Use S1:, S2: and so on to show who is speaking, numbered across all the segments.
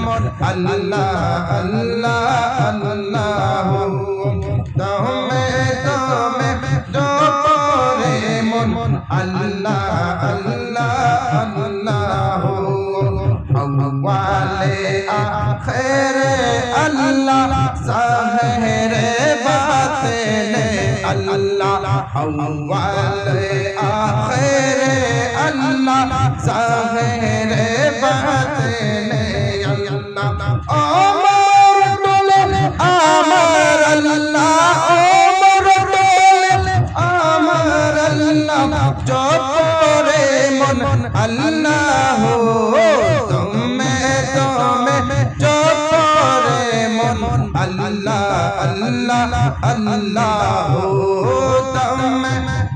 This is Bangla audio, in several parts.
S1: মন আল্লাহ আল্লাহ আল্লাহ দমে দমে জপরে মন আল্লাহ আল্লাহ আল্লাহ আউয়ালে আখিরে আল্লাহ জাহিরে বাতিনে আল্লাহ আউয়ালে আখিরে আল্লাহ জাহিরে বাতিনে আল্লাহ আমার দোলে আমার আল্লাহ আমার দোলে আমার আল্লাহ জপরে মন আল্লাহ তুমি জপরে মন আল্লাহ আল্লাহ আল্লাহ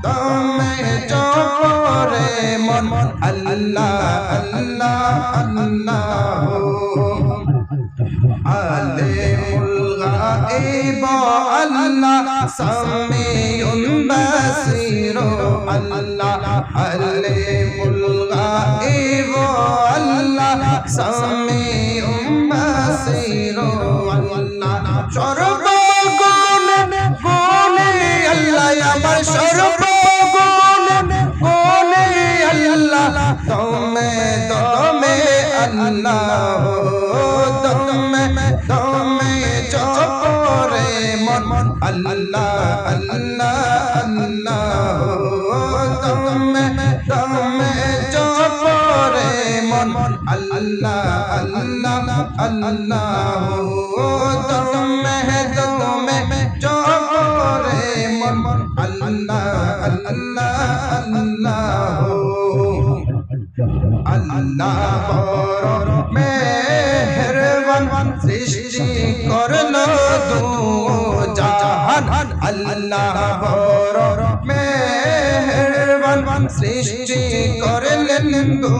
S1: তুমি জপরে মন আল্লাহ আল্লাহ আল্লাহ আলিমুল গায়ব আল্লাহ সামিউল বাসীর আল্লাহ আলিমুল গায়ব আল্লাহ সামিউল বাসীর আল্লাহ সর্বগুণে গুণে আল্লাহ আমার সর্বগুণে গুণে আল্লাহ তুমি তুমি আল্লাহ তুমি জপরে মন আল্লাহ আল্লাহ আল্লাহ তুমি জপরে মন আল্লাহ আল্লাহ আল্লাহ তুমি জপরে মন আল্লাহ আল্লাহ আল্লাহ আল্লাহ বড় মেহেরবান সৃষ্টি করলো দু জাহান আল্লাহ বড় মেহেরবান সৃষ্টি করলেন দু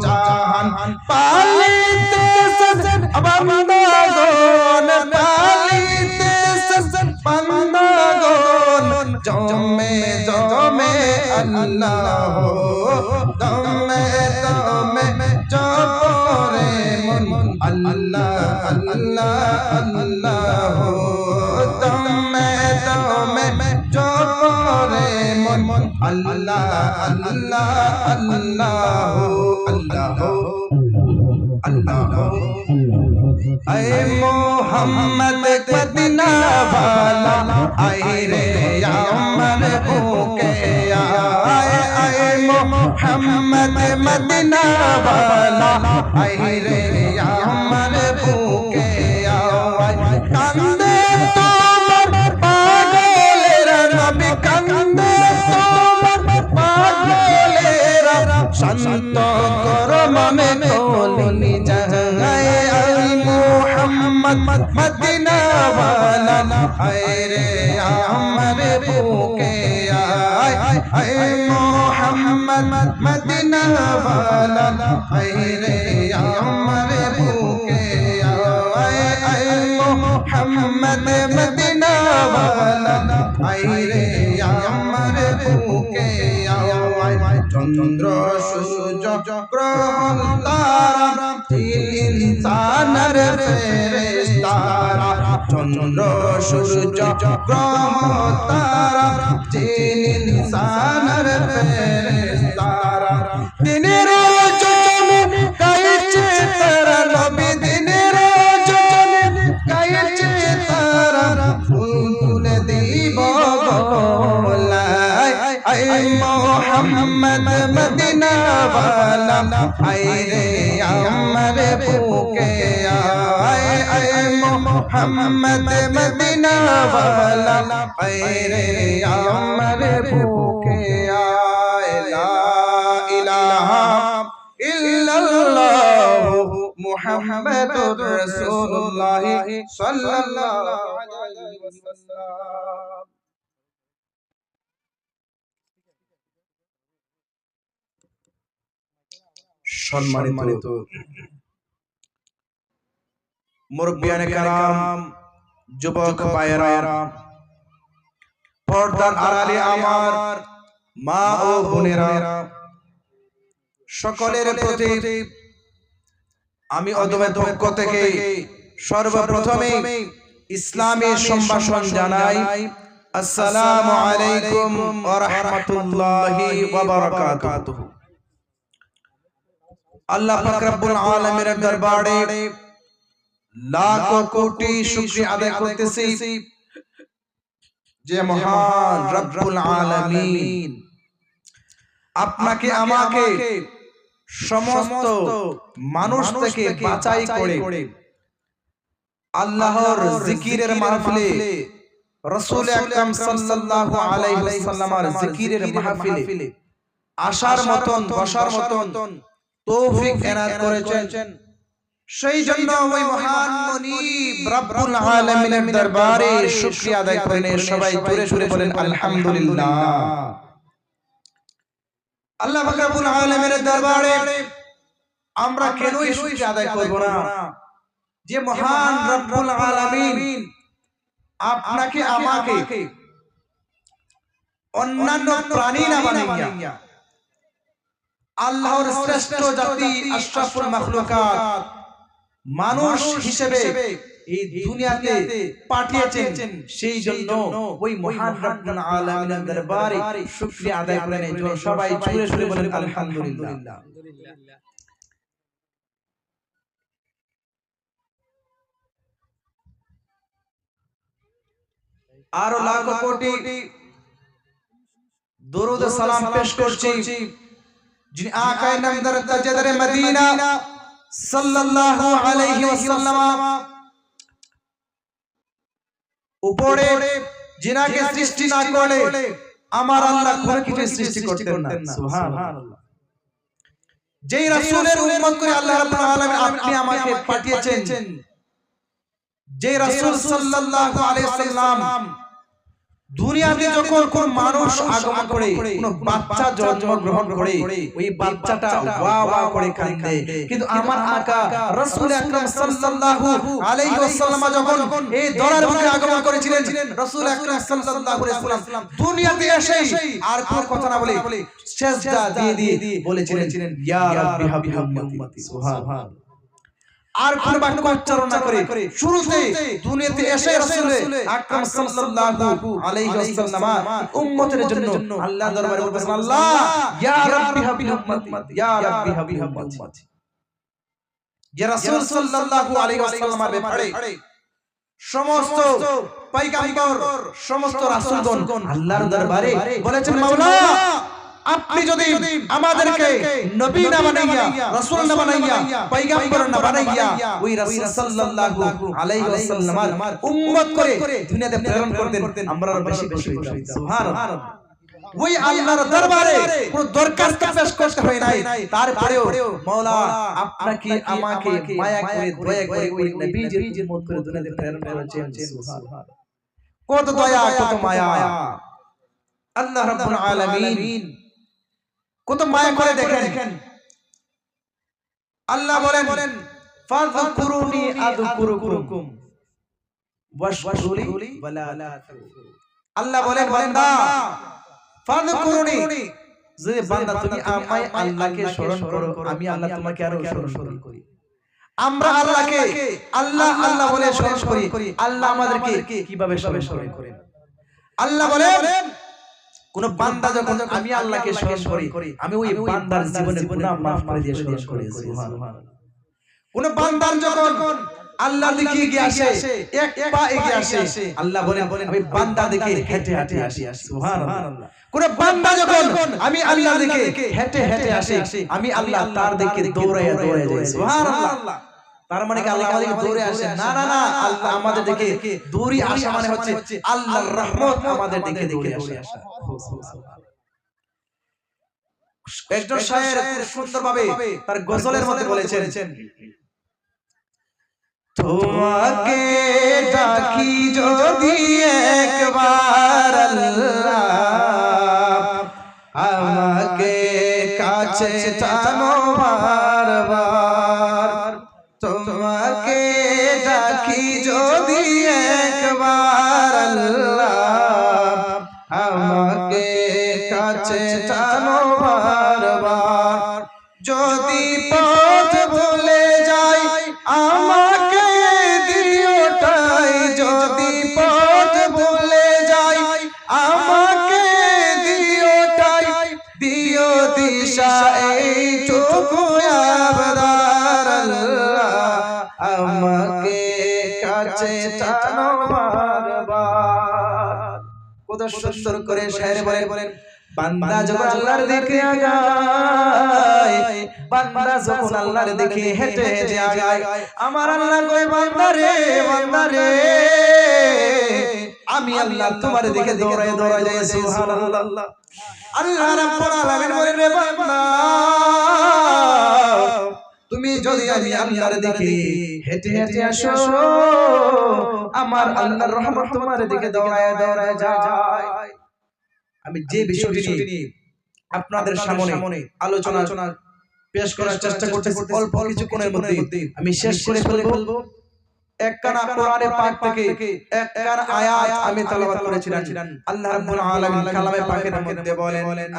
S1: জাহান পালিতে সজন বান্দাগণ পালিতে সজন বান্দাগণ জমে জমে আল্লাহ দমে দমে জপরে মন আল্লাহ আল্লাহ আল্লাহ দমে দমে জপরে মন আল্লাহ আল্লাহ আল্লাহ আল্লাহ আল্লাহ আয় মোহাম্মদ মদিনা वाला आए रे अमर भूखे आए आए मोहम्मद मदीना वाला आए रे अमर भूखे आए कंदे तुम्हार पागलेरा नबी कंदे तुम्हार पागलेरा संत करो मने कोली जहाए आए मोहम्मद मदीना वाला आए रे अमर भूखे आए आए मोहम्मद मदीना वाला आए रे अमर भूखे आए आए मोहम्मद मदीना वाला आए रे अमर भूखे आए चंद्र सूरज ग्रह तारा इंसानर फेरेस्तारा चंद्र सूरज ग्रह तारा इंसानर फेरेस्तारा दिनेर जने गाइছে তারা নবী দিনের জনে গাইছে তারা ফুলে দিব গোলায় আয় মোহাম্মদ মদিনা वाला आए रे अमर भूखे आए आए मोहम्मद मदीना वाला आए रे अमर भूखे आए ला इलाहा इल्लल्लाह मुहम्मदुर रसूलुल्लाह सल्लल्लाहु अलैहि वसल्लम সম্মানিত মুরব্বিয়ানে কারাম যুবক ভাইয়েরা পর্দার আড়ালে আমার মা ও বোনেরা সকলের প্রতি আমি অদমের পক্ষ থেকে সর্বপ্রথমে ইসলামী সম্ভাষণ জানাই। আসসালামু আলাইকুম ওয়া রাহমাতুল্লাহি ওয়া বারাকাতুহু। আল্লাহ পাক রব্বুল আলামিনের দরবারে লাখো কোটি শুকরিয়া আদায় করতেছি যে মহান রব্বুল আলামিন আপনাকে আমাকে সমস্ত মানুষ থেকে বাছাই করে আল্লাহর জিকিরের মাহফিলে রাসূল আকরাম সাল্লাল্লাহু আলাইহি ওয়াসাল্লামের জিকিরের মাহফিলে আসার মতন বসার মতন তৌফিক এনায়েত করেছেন। সেই জন্য ওই মহান মুনিব রব্বুল আলামিনের দরবারে শুকরিয়া আদায় করেন। সবাই জোরে জোরে বলেন আলহামদুলিল্লাহ। আল্লাহ পাক রব্বুল আলামিনের দরবারে আমরা কেনই শুকরিয়া আদায় করব না? যে মহান রব্বুল আলামিন আপনাকে আমাকে অন্যান্য প্রাণী না বানাইয়া আল্লাহর শ্রেষ্ঠ জাতি আশরাফুল মাখলুকাত মানুষ হিসেবে এই দুনিয়াতে পাঠিয়েছেন। সেই জন্য ওই মহান রব্বুল আলামিনের দরবারে শুকরিয়া আদায় করেন। সবাই জোরে জোরে বলেন আলহামদুলিল্লাহ। আর লাখো কোটি দরুদ সালাম পেশ করছি যিনি আকায়ে নামদার তাজদারে মদিনা সাল্লাল্লাহু আলাইহি ওয়াসাল্লাম উপরে যিনাকে সৃষ্টি না করে আমার আল্লাহ কোনো কিছু সৃষ্টি করতেন না। সুবহানাল্লাহ। যেই রাসূলের উম্মত করে আল্লাহ রাব্বুল আলামিন আপনি আমাকে পাঠিয়েছেন, যে রাসূল সাল্লাল্লাহু আলাইহি ওয়াসাল্লাম দুনিয়াতে যখন কোন মানুষ আগমন করে, কোন বাচ্চা জন্মগ্রহণ করে, ওই বাচ্চাটা ওয়া ওয়া করে কাঁদে। কিন্তু আমার আকা রাসূল আকরাম সাল্লাল্লাহু আলাইহি ওয়াসাল্লাম যখন এই দরার বুকে আগমন করেছিলেন, রাসূল আকরাম সাল্লাল্লাহু আলাইহি ওয়াসাল্লাম দুনিয়াতে এসে আর কোন কথা না বলে সিজদা দিয়ে বলেছিলেন ইয়া রাব্বি হাবলি উম্মতি। সুবহানাল্লাহ। আর কোন বাক্য উচ্চারণ না করে শুরুতে দুনিয়াতে এসে রাসূল আকরাম সাল্লাল্লাহু আলাইহি ওয়াসাল্লাম উম্মতের জন্য আল্লাহর দরবারে বলতেছেন আল্লাহ ইয়া রাব্বি হাবলি উম্মতি, ইয়া রাব্বি হাবলি উম্মতি। যে রাসূল সাল্লাল্লাহু আলাইহি ওয়াসাল্লামের ব্যাপারে সমস্ত পয়গম্বর সমস্ত রাসূলগণ আল্লাহর দরবারে বলেছেন মাওলা আপনি যদি আমাদেরকে নবী না বানাইয়া রাসূল না বানাইয়া পয়গম্বর না বানাইয়া ওই রাসূল সাল্লাল্লাহু আলাইহি ওয়াসাল্লামের উম্মত করে দুনিয়াতে প্রেরণ করতেন আমরা আরো বেশি খুশি হইতাম। সুবহানাল্লাহ। ওই আল্লাহর দরবারে কোনো দরখাস্ত পেশ করতে হয় নাই, তারপরেও মাওলা আপনাকে আমাকে মায়া করে দয়া করে ওই নবীজির উম্মত করে দুনিয়াতে প্রেরণ করেছেন। সুবহানাল্লাহ। কত দয়া কত মায়া আল্লাহ রাব্বুল আলামিন কত মায়া করে দেখেন। আল্লাহ বলেন ফাযকুরুনি আযকুরুকুম ওয়াশকুরুলি ওয়ালা তাকফুরুন। আল্লাহ বলেন বান্দা ফাযকুরুনি, যে বান্দা তুমি আমায় আল্লাহকে স্মরণ করো আমি আল্লাহ তোমাকে আরো স্মরণ করি। আমরা আল্লাহকে আল্লাহ আল্লাহ বলে স্মরণ করি, আল্লাহ আমাদেরকে কিভাবে স্মরণ করেন? আল্লাহ বলেন কোন বান্দা যখন আমি আল্লাহকে স্মরণ করি আমি ওই বান্দার জীবনের গুনাহ maaf করে দিয়ে স্মরণ করি। সুবহানাল্লাহ। কোন বান্দার যখন আল্লাহর দিকে এগিয়ে আসে, এক পা এগিয়ে আসে, আল্লাহ বলেন আমি বান্দা দিকে হেঁটে হেঁটে আসি। সুবহানাল্লাহ। কোন বান্দা যখন আমি আল্লাহর দিকে হেঁটে হেঁটে আসে আমি আল্লাহ তার দিকে দৌড়ায় যাই। সুবহানাল্লাহ। তার মানে কি আল্লাহ আমাদের দৌড়ে আসে? না না না, আল্লাহ আমাদের দিকে দৌড়ে আসা মানে হচ্ছে আল্লাহর রহমত আমাদের দিকে দৌড়ে আসা। একজন শায়ের খুব সুন্দরভাবে তার গজলের মধ্যে বলেছেন তোমাকে ডাকি যদি একবার আল্লাহ আমাকে কাছে টানো বারবার, তোমাকে ডাকি যদি একবার আল্লাহ আমাকে কাছে টানো বারবার, যদি পথ ভুলে যাই আমাকে কাছে টানো বারবার। কত সুন্দর করে শায়ের বলেন, বান্দা যখন আল্লাহর দিকে আগায়, বান্দা যখন আল্লাহর দিকে হেঁটে হেঁটে আগায়, আমার আল্লাহ কয় বান্দা রে আমি আল্লাহ তোমার দিকে দৌড়ায় দৌড়ায় যাই। সুবহানাল্লাহ। আল্লাহ রাব্বুল আলামিন বলেন রে বান্দা, তুমি যদি আমি আল্লাহর দিকে হেঁটে হেঁটে আসো, আমার আল্লাহর রহমত তোমার দিকে দৌড়ায় দৌড়ায় যায়। আমি যে বিষয়টি নিয়ে আপনাদের সামনে আলোচনা পেশ করার চেষ্টা করতেছি অল্প কিছুক্ষণের মধ্যে আমি শেষ করে ফেলবো। একখানা কোরআনে পাক থেকে একখানা আয়াত আমি তেলাওয়াত করেছিলাম। আল্লাহ রাব্বুল আলামিন কালামে পাকের মধ্যে বলেন,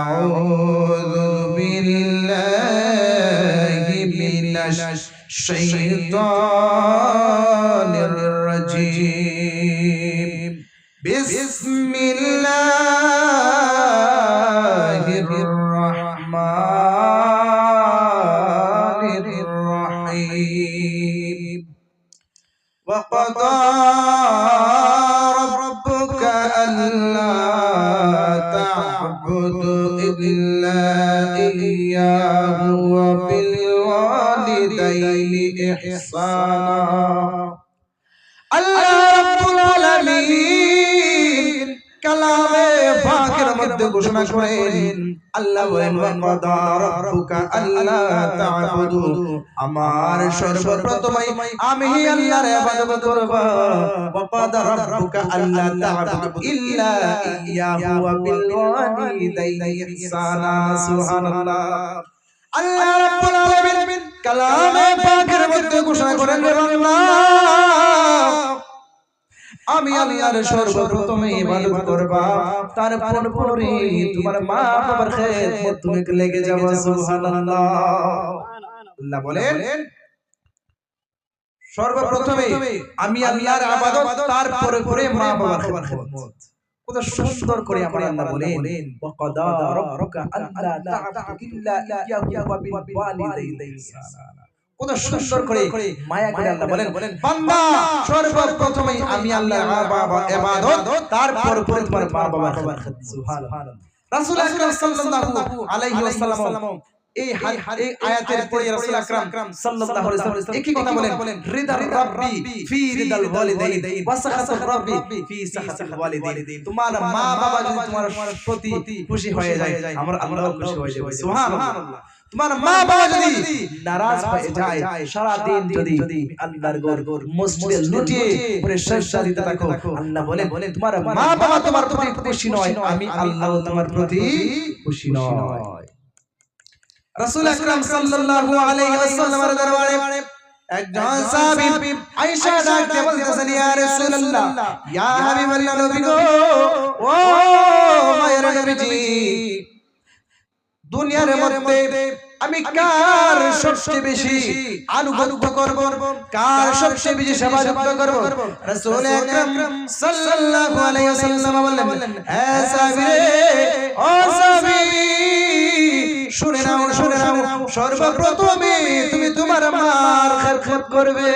S1: আউযু বিল্লাহি মিনাশ শাইতানির রাজীম, বিসমিল্লাহির রাহমানির রাহিম। وقضى ربك ألا تعبدوا إلا إياه وبالوالدين إحسانا। আল্লাহ রাব্বুল আলামিন কালামে পাকের মধ্যে ঘোষণা করেন, আল্লাহ বলেন ওয়াকাদা রাব্বুকা আল্লা তা'বুদু, আমার সর্বপ্রথমে আমি আল্লাহর ইবাদত করব। ওয়াকাদা রাব্বুকা আল্লা তা'বুদু ইল্লা ইয়াহু ওয়া বিল ওয়ালিদাইনি ইহসানা। সুবহানাল্লাহ। আল্লাহ রাব্বুল আলামিন কালামে পাকের মধ্যে ঘোষণা করেন, আমি আল্লাহর সর্বপ্রথমে ইবাদত করবা, তারপরে তোমার মা বাবার খেদমত তুমি লেগে যাবে। সুবহানাল্লাহ। আল্লাহ বলেন সর্বপ্রথমে আমি আল্লাহর ইবাদত, তারপরে মা বাবার খেদমত। কত সুন্দর করে আমার আল্লাহ বলেন, ওয়াকাদা রাব্বুকা আল্লা তা'বুদু ইল্লা ইয়াহু ওয়া বিল ওয়ালিদাইনি ইহসানা। কত সুন্দর করে মায়া করে আল্লাহ বলেন, বান্দা সর্বপ্রথমে আমি আল্লাহর ইবাদত, তারপরে তোমার মা বাবার খেদমত। সুবহানাল্লাহ। রাসূল আকরাম সাল্লাল্লাহু আলাইহি ওয়াসাল্লাম এই আয়াতের পরে রাসূল আকরাম সাল্লাল্লাহু আলাইহি ওয়াসাল্লাম একই কথা বলেন, রিদার রাব্বি ফি রিদাল ওয়ালিদাইন ওয়া সাখাতুর রাব্বি ফি সাখাতিল ওয়ালিদাইন। তোমার মা বাবা যদি তোমার প্রতি খুশি হয়ে যায়, আমার আল্লাহও খুশি হয়ে যাবে। সুবহানাল্লাহ। তোমার মা বাবা যদি নারাজ হয়ে যায়, সারা দিন যদি আল্লাহর ঘর মসজিদে লুটিয়ে পরে সেজদা দিতে থাকো, আল্লাহ বলেন তোমার মা বাবা তোমার প্রতি খুশি নয়, আমি আল্লাহ তোমার প্রতি খুশি নয়। রাসূল আকরাম সাল্লাল্লাহু আলাইহি ওয়াসাল্লামের দরবারে একজন সাহাবী আয়েশা ডাকতে বলতেছেন, ইয়া রাসূলুল্লাহ, ইয়া হাবিবাল্লাহ, নবী গো, ও মায়ের নবীজি, দুনিয়ার মধ্যে আমি কার সবচেয়ে বেশি আনুগত্য করব, কার সবচেয়ে বেশি সেবা যত্ন করব? রাসূল আকরাম সাল্লাল্লাহু আলাইহি ওয়াসাল্লাম বললেন, হে সাহাবী রে, ও সাহাবী, শুনে নাও সর্বপ্রথমে তুমি তোমার মার খেদমত করবে।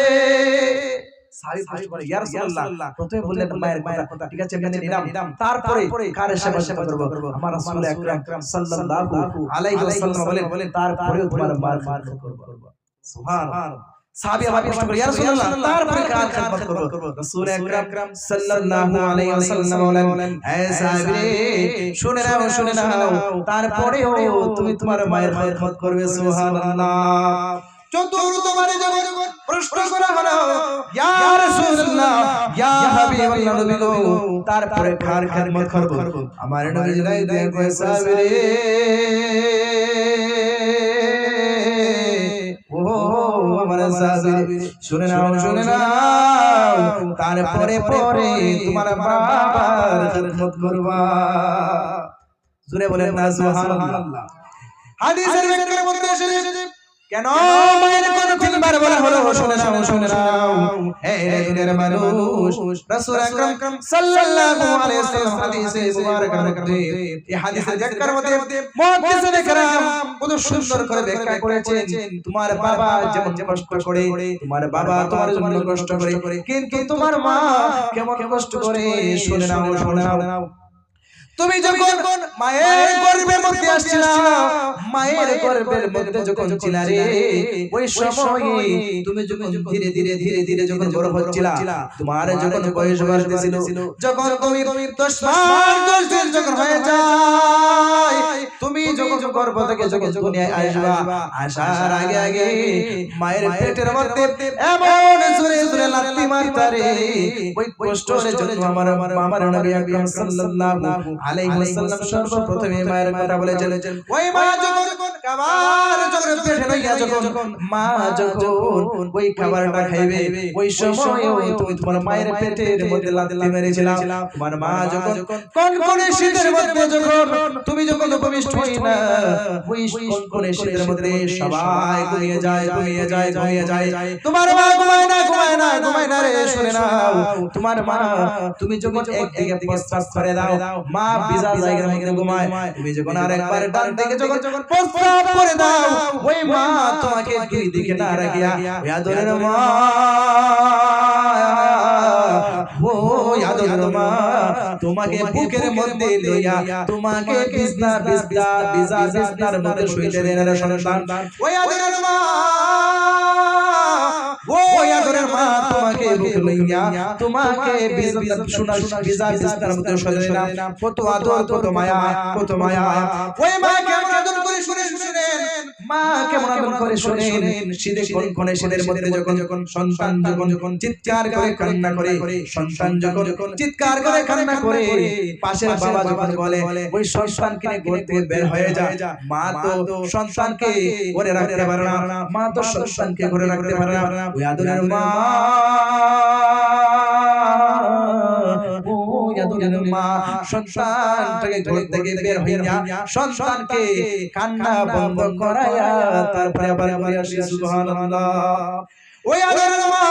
S1: সাহাবী প্রশ্ন করে, ইয়া রাসূলুল্লাহ, প্রথমে বললেন মায়ের কথা, ঠিক আছে মেনে নিলাম, তারপরে কার সেবা করব? আমার রাসূল আকরাম সাল্লাল্লাহু আলাইহি ওয়াসাল্লাম বলেন, তারপরেও তোমার মার খেদমত করব। সুবহানাল্লাহ। সাহাবী আবার প্রশ্ন করে, ইয়া রাসূলুল্লাহ, তারপরে কার খেদমত করব? রাসূল আকরাম সাল্লাল্লাহু আলাইহি ওয়াসাল্লাম বলেন, হে সাহাবী রে, শুনে নাও, তারপরেও তুমি তোমার মায়ের খেদমত করবে। সুবহানাল্লাহ। চতুর্থবারে যখন প্রশ্ন করা হলো, ইয়া রাসূলুল্লাহ, ইয়া হাবিবাল্লাহ, নবী গো, তারপরে কার খেদমত করব? আমার নবী জানাই দেন, কয় সাহাবী রে, ও আমার সাহাবী, শুনে নাও, তারপরে তোমার বাবার খেদমত করবা। জোরে বলেন না সুবহানাল্লাহ। হাদিসের ব্যাখ্যার মধ্যে এসেছে, কেন মায়ের কথা তিনবার একবার বলা হলো শুনে নাও হে দুনিয়ার মানুষ রাসূল আকরাম সাল্লাল্লাহু আলাইহি ওয়াসাল্লাম হাদিসে মুবারকার মধ্যে এই হাদিসের ব্যাখ্যার মধ্যে মুহাদ্দিসিনে কেরাম কত সুন্দর করে ব্যাখ্যা করেছেন তোমার বাবা যেমন কষ্ট করে তোমার বাবা তোমার জন্য কষ্ট করে কিন্তু তোমার মা কেমন কষ্ট করে শুনে নাও তুমি যখন মায়ের গর্ভের মধ্যে আসছিলা মায়ের গর্ভের মধ্যে যখন ছিলা রে ওই সময় তুমি যখন ধীরে ধীরে যখন বড় হচ্ছিলা তোমার যখন বয়স বাড়তেছিল যখন তুমি 10 মাস 10 দিন যখন হয়ে যায় তুমি যখন গর্ভ থেকে যখন দুনিয়ায় আসবা আসার আগে মায়ের পেটের মধ্যে এমন জোরে লাথি মারতারে ওই কষ্টের জন্য আমার নবী আকরাম সাল্লাল্লাহু আলাইহি ওয়াসাল্লাম সর্বপ্রথমে মায়ের কথা বলেছেন ওই মা যখন খাবার যখন পেটে লইয়া যখন মা যখন ওই খাবারটা খাইবে ওই সময় তুমি তোমার মায়ের পেটের মধ্যে লাথি মেরেছিলা তোমার মা যখন কোন শীতের মধ্যে যখন তুমি যখন উপবিষ্ট হই না ওই কোন শীতের মধ্যে সবাই ঘুমিয়ে যায় তোমার মা ঘুমায় না রে শুনে নাও তোমার মা তুমি যখন একদিকে প্রস্রাব করে দাও মা ভিজা জায়গার মধ্যে ঘুমায় তুমি যখন আরেকবার ডান দিকে যখন প্রস্রাব করে দাও ওই মা তোমাকে দুই দিকে না রাখিয়া ওই আদরের মা ও আদরের মা তোমাকে বুকের মধ্যে লইয়া তোমাকে বিছনার মধ্যে শুইতে দেন রে সন্তান ওই আদরের মা ওই আদরের মা তোমাকে বুকে লইয়া তোমাকে বিছনার মধ্যে শুইতে দেন কত আদর কত মায়া ওই মা কেমন আদর করে শুনেন মা কেমন আদর করে শুনেন শীতের মধ্যে যখন সন্তান যখন চিৎকার করে কান্না করে সন্তান যখন চিৎকার করে কান্না করে পাশের বাবা যখন বলে ওই সন্তানকে নিয়ে ঘর থেকে বের হয়ে যায় মা তো সন্তানকে ঘরে রাখতে পারে না মা তো সন্তানকে ঘরে রাখতে পারে না ওই আদরের মা সন্তানটাকে ঘর থেকে বের হইয়া সন্তানকে কান্না বন্ধ করায়া তারপরে আবার বলে আসি সুবহানাল্লাহ ওই আদরের মা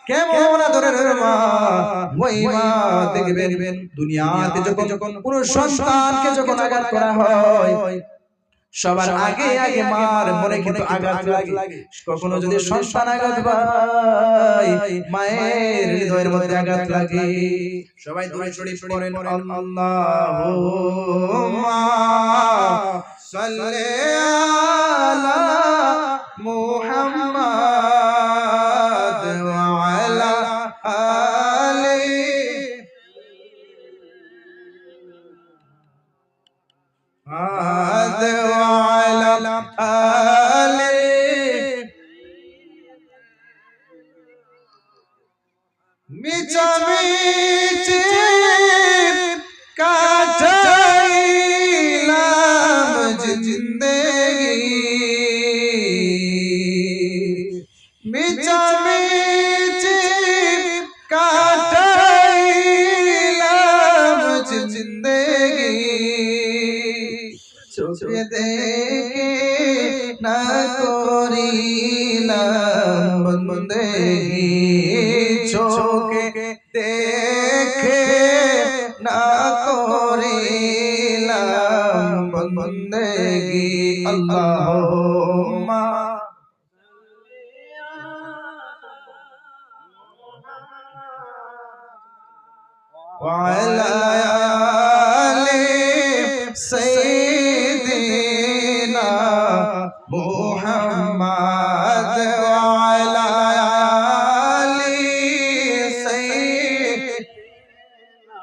S1: কেমন আদরের মা ওই মা দেখবেন দুনিয়াতে যখন কোন সন্তানকে যখন আঘাত করা হয় সবার আগে মার মনে কিন্তু আঘাত লাগে কখনো যদি সন্তান আঘাত পায় মায়ের হৃদয়ের মধ্যে আঘাত লাগে সবাই দূরে শরীফ পড়েন আল্লাহুম্মা সাল্লি আলা মুহাম্মাদ ওয়া আলা আলি মিচামিচি কাটাইলাম জিন্দেগি মিচামিচি কাটাইলাম জিন্দেগি চোখে দেখে না করিলাম বন্দেগি চোখে দেখে না করিলাম বন্দেগি আল্লাহুম্মা ওয়া আলা আলি সাইয়্যিদিনা মুহাম্মাদ ওয়া আলা আলি সাইয়্যিদিনা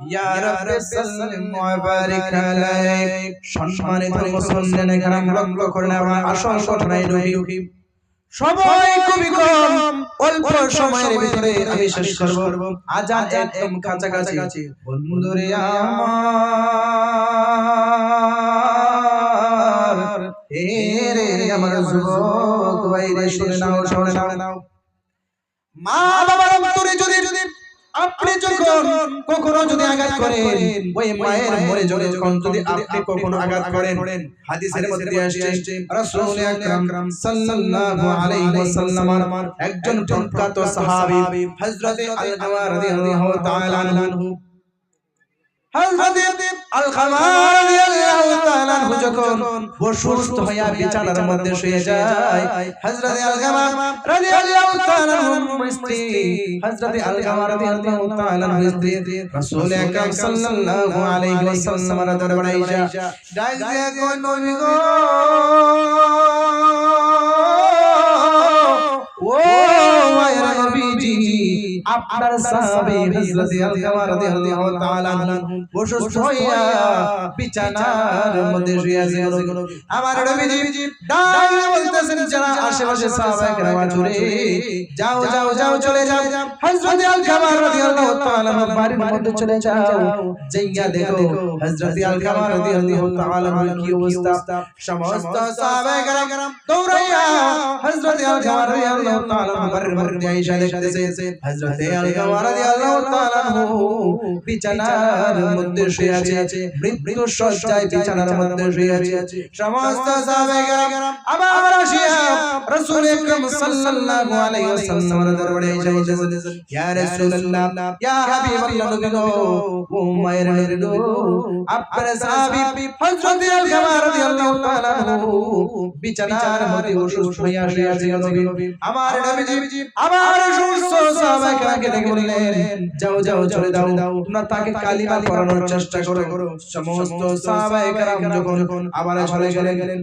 S1: ইয়া রাব্বি সাল্লিম ওয়া বারিক আলাইহি সম্মানিত মুসলিম کرام লক্ষ্য করেন আমরা আসল ঘটনায় ঢুকি সবাই খুবই কম অল্প সময়ের ভিতরে আমি শেষ করব আজান একদম কাছাকাছি বন্ধুরে আমার এরে আমার যুবক ভাইরে শুনে নাও মা বাবার অন্তরে যদি আপনি যখন কখনো যদি আঘাত করেন ওই মায়ের মনে যখন যদি আপনি কখনো আঘাত করেন হাদিসের মধ্যে দিয়ে আসছে রাসূল আকরাম সাল্লাল্লাহু আলাইহি ওয়াসাল্লাম একজন প্রখ্যাত সাহাবী হযরত আলকামা রাদিয়াল্লাহু তাআলা আনহু হযরত আলকামা রাদিয়াল্লাহু তাআলা আনহু যখন অসুস্থ হয়ে বিছানার মধ্যে শুয়ে যায় হযরত আলকামা রাদিয়াল্লাহু তাআলা আনহুর স্ত্রী হযরত আলকামা রাদিয়াল্লাহু তাআলা আনহুর স্ত্রী রাসূল আকরাম সাল্লাল্লাহু আলাইহি ওয়াসাল্লামের দরবারে আয়েশা ডাক দিয়া কই নবী গো ও মায়ের নবীজি আপনার সাহাবী হযরত আলকামা রাদিয়াল্লাহু তাআলা আনহু অসুস্থ হইয়া বিছানার মধ্যে শুয়ে আছেন আমার নবীজি ডাক বলতেছেন যারা আশেপাশে সাহাবায়ে কেরাম চলে যাও যাও যাও চলে যাও হযরত আলকামা রাদিয়াল্লাহু তাআলা বাড়ির মধ্যে চলে যাও যাইয়া দেখো হযরত আলকামা রাদিয়াল্লাহু তাআলা কি অবস্থা সমস্ত সাহাবায়ে কেরাম দৌড়াইয়া হযরত আলকামা রাদিয়াল্লাহু তাআলা বাড়ির মধ্যে আয়েশা দেখতেছে হযরত আলকামা রাদিয়াল্লাহু তাআলা বিছানার মধ্যে শুয়ে আছে মৃত্যু শয্যায় বিছানার মধ্যে শুয়ে আছে সমস্ত সাহাবায়ে কেরাম আবার আসিয়া রাসূল আকরাম সাল্লাল্লাহু আলাইহি ওয়াসাল্লামের দরবারে এসে বলতেছেন ইয়া রাসূলুল্লাহ ইয়া হাবিবাল্লাহ নবী গো ও মায়ের নবী গো আপনার সাহাবী হযরত আলকামা রাদিয়াল্লাহু তাআলা বিছানার মধ্যে অসুস্থ হয়ে আছে নবী আমার নবীজি আবার সুস্থ সাহাবায়ে কেরামকে ডেকে বললেন যাও যাও চলে যাও তোমরা তাকে কালিমা পড়ানোর চেষ্টা করো সমস্ত সাহাবায়ে কেরাম যখন আবার চলে গেলেন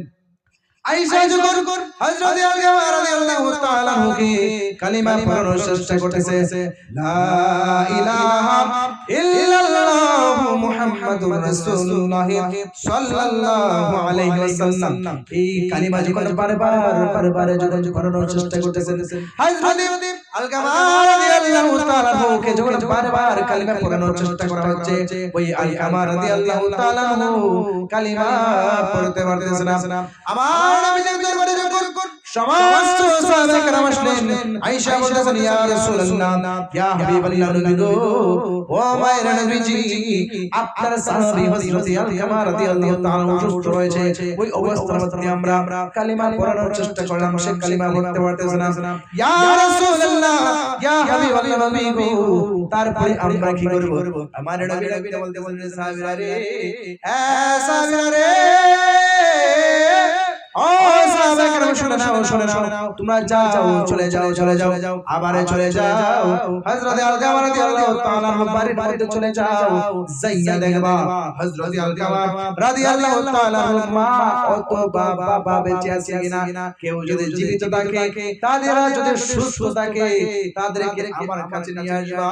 S1: আয়েশা যখন হযরত আলকামা রাদিয়াল্লাহু তাআলা আনহুকে কালিমা পড়ানোর চেষ্টা করতেছে লা ইলাহা ইল্লাল্লাহ মুহাম্মাদুর রাসূলুল্লাহ সাল্লাল্লাহু আলাইহি ওয়াসাল্লাম এই কালিমা যখন বারবার যখন পড়ানোর চেষ্টা করতেছেন হযরত আলকামা রাদিয়াল্লাহু তাআলা আনহুকে যখন বারবার কালিমা পড়ানোর চেষ্টা করা হচ্ছে ওই আলকামা রাদিয়াল্লাহু তাআলা আনহু কালিমা পড়তে পারতেছেন না আমার নবীজির দরবারে যখন সমস্ত সাহাবায়ে কেরাম আসলেন আয়েশা বলতেছেন ইয়া রাসূলুল্লাহ ইয়া হাবিবাল্লাহ নবী গো ও মায়ের নবীজি আপনার সাহাবী হযরত আলকামা রাদিয়াল্লাহু তাআলা অসুস্থ রয়েছে ওই অবস্থার মধ্যে আমরা কালিমা পড়ানোর চেষ্টা করলাম সে কালিমা পড়তে পারতেছে না ইয়া রাসূলুল্লাহ ইয়া হাবিবাল্লাহ নবী গো তারপরে আমরা কি করব আমার নবী বলতে সাহাবীরা রে সাহাবীরা রে ও সাহাবায়ে কেরাম শুনে নাও তোমরা যাও চলে যাও আবার চলে যাও হযরত আলকামা রাদিয়াল্লাহু তাআলা বাড়ির মধ্যে চলে যাও যাইয়া দেখবা হযরত আলকামা রাদিয়াল্লাহু তাআলা মা অত বাবা বেঁচে আছে কিনা কেউ যদি জীবিত থাকে তারা যদি সুস্থ থাকে তাদেরকে আমার কাছে নিয়ে আসবা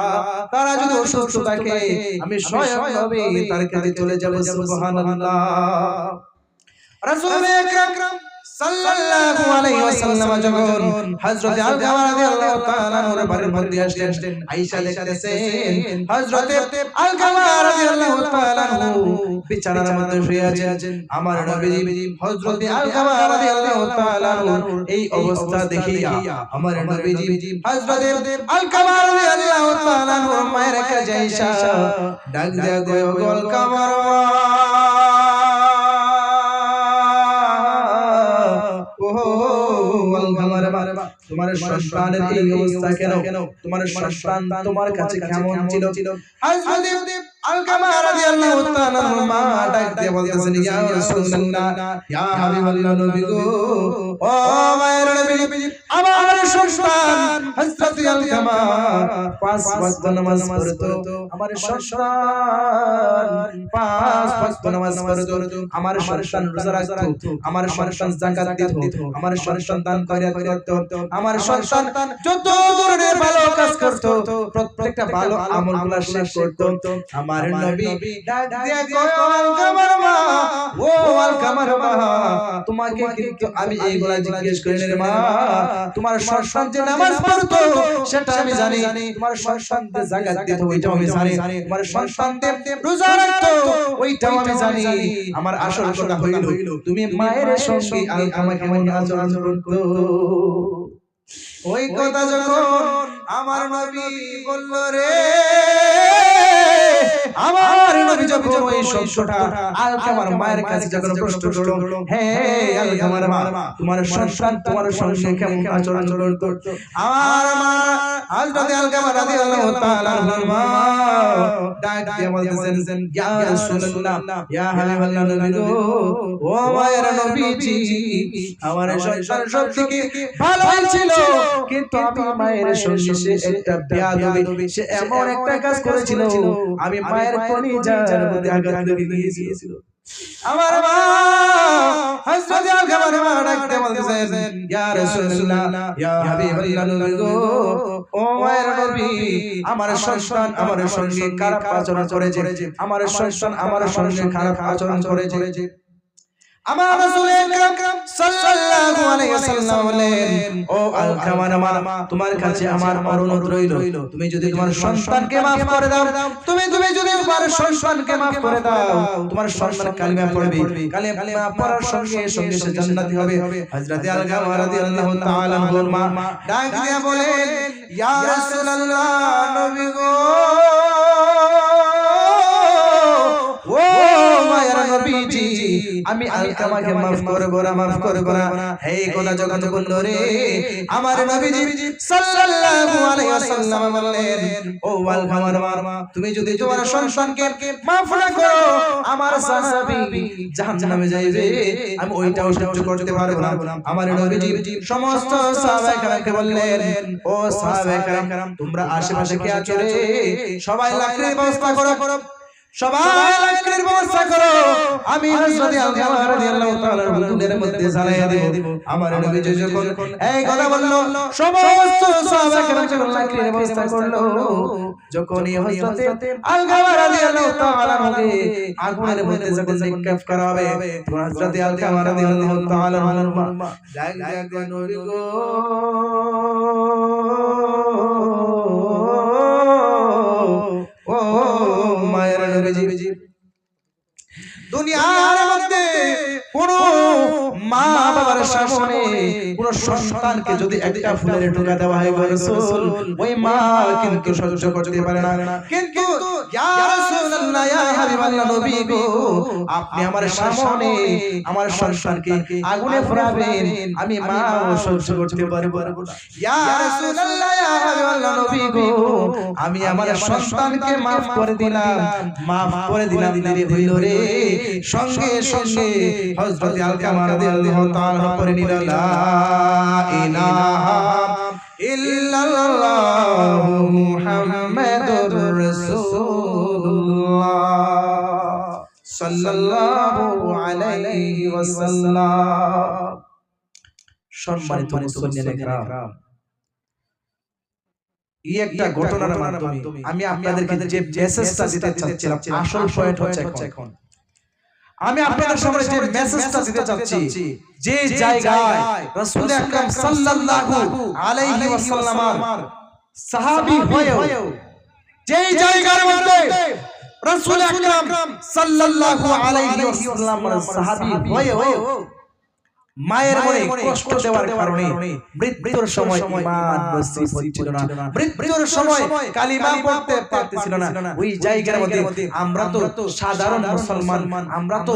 S1: তারা যদি অসুস্থ থাকে আমি স্বয়ং নবী তার কাছে চলে যাব সুবহানাল্লাহ রাসূল আকরাম সাল্লাল্লাহু আলাইহি ওয়াসাল্লাম যখন হযরত আলকামা রাদিয়াল্লাহু তাআলা আনহুর বাড়ির মধ্যে আসলেন আয়েশা দেখতেছেন হযরত আলকামা রাদিয়াল্লাহু তাআলা আনহু বিছানার মধ্যে শুয়ে আছেন আমার নবীজি হযরত আলকামা রাদিয়াল্লাহু তাআলা আনহুর এই অবস্থা দেখিয়া আমার নবীজি হযরত আলকামা রাদিয়াল্লাহু তাআলা আনহুর মায়ের কাছে আয়েশা ডাক দেয়া গো আলকামা তোমার সন্তানের এই অবস্থা কেন তোমার সন্তান তোমার কাছে কেমন ছিল হযরত আলকামা রাদিয়াল্লাহু তাআলা মা ডাক দিয়ে বলতেছেন ইয়া রাসূলুল্লাহ ইয়া হাবিবাল্লাহ নবী গো ও মায়ের নবী আমার সন্তান হযরত আলকামা পাঁচ ওয়াক্ত নামাজ পড়তো আমার সন্তান পাঁচ ওয়াক্ত নামাজ পড়তো আমার সন্তান রোজা রাখতো আমার সন্তান যাকাত দিত আমার সন্তান দান করতো আমার সন্তান যত ধরনের ভালো কাজ করতো প্রত্যেকটা ভালো আমলগুলো সে করতো আমার নবী ডাক দিয়া কয় আলকামার মা ও আলকামার মা তোমাকে কিন্তু আমি এইগুলা জিজ্ঞেস করি না মা তোমার সন্তান যে নামাজ পড়তো সেটা আমি জানি তোমার সন্তান যে যাকাত দিত ওইটাও আমি জানি তোমার সন্তান যে রোজা রাখতো ওইটাও আমি জানি আমার আসল কথা হইল তুমি মায়ের সঙ্গে আলকামা কেমন আচরণ করতো ওই কথা যখন আমার নবী বলল রে আমার নবী যখন ওই সত্যটা আলকামার মায়ের কাছে যখন প্রশ্ন করলো হে আলকামার মা তোমার সন্তান তোমার সঙ্গে কেমন আচরণ করত আমার মা হযরত আলকামা রাদিয়াল্লাহু তাআলা মা ডাক দিয়ে বলতেছেন ইয়া রাসূলুল্লাহ ইয়া হাবিবাল্লাহ নবী গো ও মায়ের নবীজি আমার সন্তান সবথেকে ভালো ছিল কিন্তু আমি মায়ের সঙ্গে সে একটা বেয়াদবি সে এমন একটা কাজ করেছিল আমি মায়ের কলিজার মধ্যে আঘাত লেগে গিয়েছিল আমার মা হযরত আলকামার মা ডাকতে বলতেছেন ইয়া রাসূলুল্লাহ ইয়া হাবিবাল্লাহ নবী গো ও মায়ের নবী আমার সন্তান আমার সঙ্গে খারাপ আচরণ করেছে আমার সন্তান আমার সঙ্গে খারাপ আচরণ করেছে আমার রাসূল আকরাম সাল্লাল্লাহু আলাইহি ওয়াসাল্লাম বলেন ও আলকামার মা তোমার কাছে আমার অনুরোধ রইল তুমি যদি তোমার সন্তানকে maaf করে দাও তুমি যদি তোমার সন্তানকে maaf করে দাও তোমার সন্তান কালিমা পড়বে কালিমা পড়ার সঙ্গে সঙ্গে সে জান্নাতি হবে হযরত আলকামা রাদিয়াল্লাহু তাআলা আনহুর মা ডাক দিয়ে বলেন ইয়া রাসূলুল্লাহ নবী গো নবীজি আমি আলকামাকে maaf করব না এই কথা যখন বলল রে আমার নবীজি সাল্লাল্লাহু আলাইহি ওয়াসাল্লাম বললেন ও আলকামার মা তুমি যদি তোমার সন্তানকে maaf না করো আমার সাহাবী জাহান্নামে যাবে আমি ওইটাও সহ্য করতে পারবো না আমার নবীজি সমস্ত সাহাবায়ে কেরামকে বললেন ও সাহাবায়ে কেরাম তোমরা আশেপাশে কে আছো রে সবাই লাকড়ির ব্যবস্থা করো সবাই লাকড়ির ব্যবস্থা করো আমি হযরত আলকামা রাদিয়াল্লাহু তাআলার হুজুরের মধ্যে জ্বালাইয়া দেব আমার নবীজি যখন এই কথা বলল সমস্ত সাহাবা কেরাম যখন লাকড়ির ব্যবস্থা করলো যখনই হযরত আলকামা রাদিয়াল্লাহু তাআলা আগুনের মধ্যে যখন নিক্ষেপ করা হবে হযরত আলকামা রাদিয়াল্লাহু তাআলা ডাক ডাক নবী গো ও মায়ের নবীজি দুনিয়ার মধ্যে কোন মা বাবার সামনে কোন সন্তানকে যদি একটা ফুলের টোকা দেওয়া হয় রাসূল ওই মা কিন্তু সহ্য করতে পারে না কিন্তু ইয়া রাসূলুল্লাহ ইয়া হাবিবাল্লাহ নবী গো আপনি আমার সামনে আমার সন্তানকে আগুনে পোড়াবেন আমি মা সহ্য করতে পারবো না ইয়া রাসূলুল্লাহ ইয়া হাবিবাল্লাহ নবী গো আমি আমার সন্তানকে maaf করে দিলাম দেরি হইল রে সঙ্গে সঙ্গে হযরত আলকামা রাদিয়াল্লাহু তাআলা পড়ে নিল লা ইলাহা ইল্লাল্লাহু মুহাম্মাদুর রাসূলুল্লাহ সাল্লাল্লাহু আলাইহি ওয়াসাল্লাম সম্মানিত মুসলিম کرام এই একটা ঘটনার মাধ্যমে আমি আপনাদেরকে যে মেসেজটা দিতে চাচ্ছিলাম আসল পয়েন্ট হচ্ছে এখন আমি আপনাদের সামনে যে মেসেজটা দিতে চাচ্ছি যে জায়গায় রাসূল আকরাম সাল্লাল্লাহু আলাইহি ওয়াসাল্লাম সাহাবী হয়েও যেই জায়গার মধ্যে রাসূল আকরাম সাল্লাল্লাহু আলাইহি ওয়াসাল্লাম সাহাবী হয়েও মায়ের মনে কষ্ট দেওয়ার কারণে মৃত্যুর সময় ঈমান নসিব হচ্ছিল না মৃত্যুর সময় কালিমা পড়তে পারতেছিল না ওই জায়গার মধ্যে আমরা তো সাধারণ মুসলমান আমরা তো